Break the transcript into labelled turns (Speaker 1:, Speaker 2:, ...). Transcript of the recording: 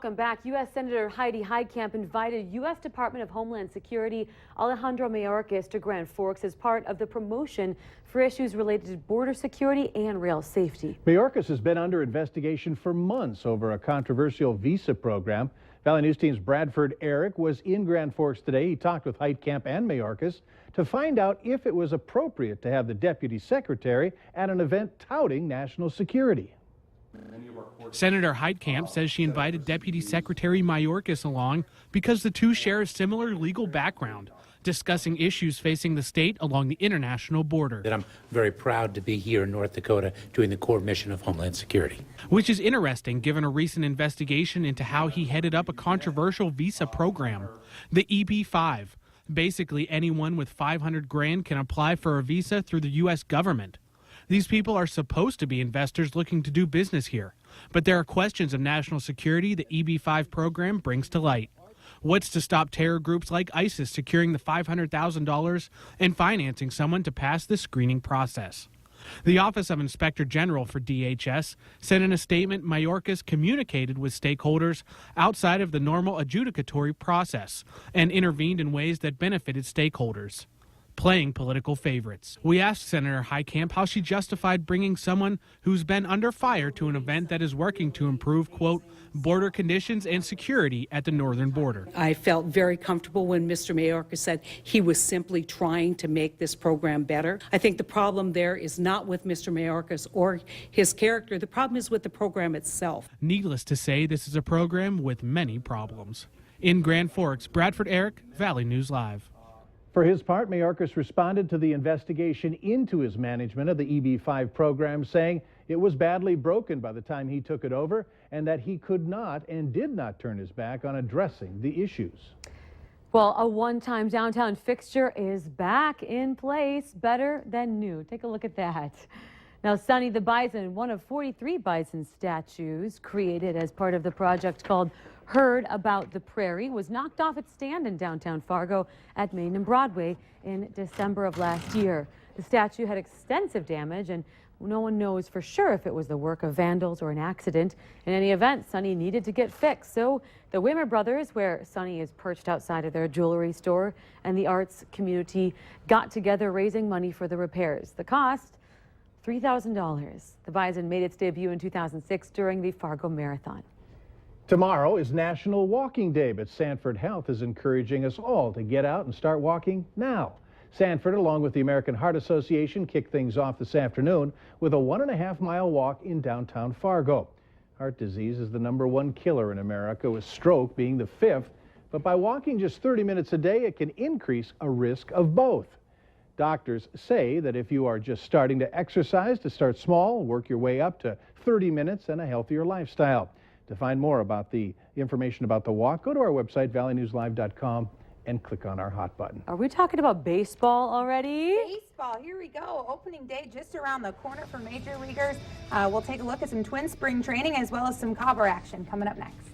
Speaker 1: Welcome back. U.S. Senator Heidi Heitkamp invited U.S. Department of Homeland Security Alejandro Mayorkas to Grand Forks as part of the promotion for issues related to border security and rail safety.
Speaker 2: Mayorkas has been under investigation for months over a controversial visa program. Valley News Team's Bradford Eric was in Grand Forks today. He talked with Heitkamp and Mayorkas to find out if it was appropriate to have the deputy secretary at an event touting national security.
Speaker 3: Senator Heitkamp says she invited Deputy Secretary Mayorkas along because the two share a similar legal background, discussing issues facing the state along the international border.
Speaker 4: That I'm very proud to be here in North Dakota doing the core mission of Homeland Security.
Speaker 3: Which is interesting given a recent investigation into how he headed up a controversial visa program, the EB-5. Basically, anyone with 500 grand can apply for a visa through the U.S. government. These people are supposed to be investors looking to do business here, but there are questions of national security the EB-5 program brings to light. What's to stop terror groups like ISIS securing the $500,000 and financing someone to pass the screening process? The Office of Inspector General for DHS said in a statement Mayorkas communicated with stakeholders outside of the normal adjudicatory process and intervened in ways that benefited stakeholders, playing political favorites. We asked Senator Heitkamp how she justified bringing someone who's been under fire to an event that is working to improve, quote, border conditions and security at the northern border.
Speaker 5: I felt very comfortable when Mr. Mayorkas said he was simply trying to make this program better. I think the problem there is not with Mr. Mayorkas or his character. The problem is with the program itself.
Speaker 3: Needless to say, this is a program with many problems. In Grand Forks, Bradford Eric, Valley News Live.
Speaker 2: For his part, Mayorkas responded to the investigation into his management of the EB-5 program, saying it was badly broken by the time he took it over and that he could not and did not turn his back on addressing the issues.
Speaker 1: Well, a one-time downtown fixture is back in place, better than new. Take a look at that. Now, Sonny the Bison, one of 43 bison statues created as part of the project called Heard About the Prairie, was knocked off its stand in downtown Fargo at Main and Broadway in December of last year. The statue had extensive damage, and no one knows for sure if it was the work of vandals or an accident. In any event, Sonny needed to get fixed. So the Wimmer brothers, where Sonny is perched outside of their jewelry store, and the arts community got together raising money for the repairs. The cost, $3,000. The Bison made its debut in 2006 during the Fargo Marathon.
Speaker 2: Tomorrow is National Walking Day, but Sanford Health is encouraging us all to get out and start walking now. Sanford, along with the American Heart Association, kicked things off this afternoon with a 1.5-mile walk in downtown Fargo. Heart disease is the #1 killer in America, with stroke being the 5th. But by walking just 30 minutes a day, it can increase a risk of both. Doctors say that if you are just starting to exercise, to start small, work your way up to 30 minutes and a healthier lifestyle. To find more about the information about the walk, go to our website, valleynewslive.com, and click on our hot button.
Speaker 1: Are we talking about baseball already?
Speaker 6: Baseball, here we go. Opening day just around the corner for major leaguers. We'll take a look at some twin spring training as well as some Cobber action coming up next.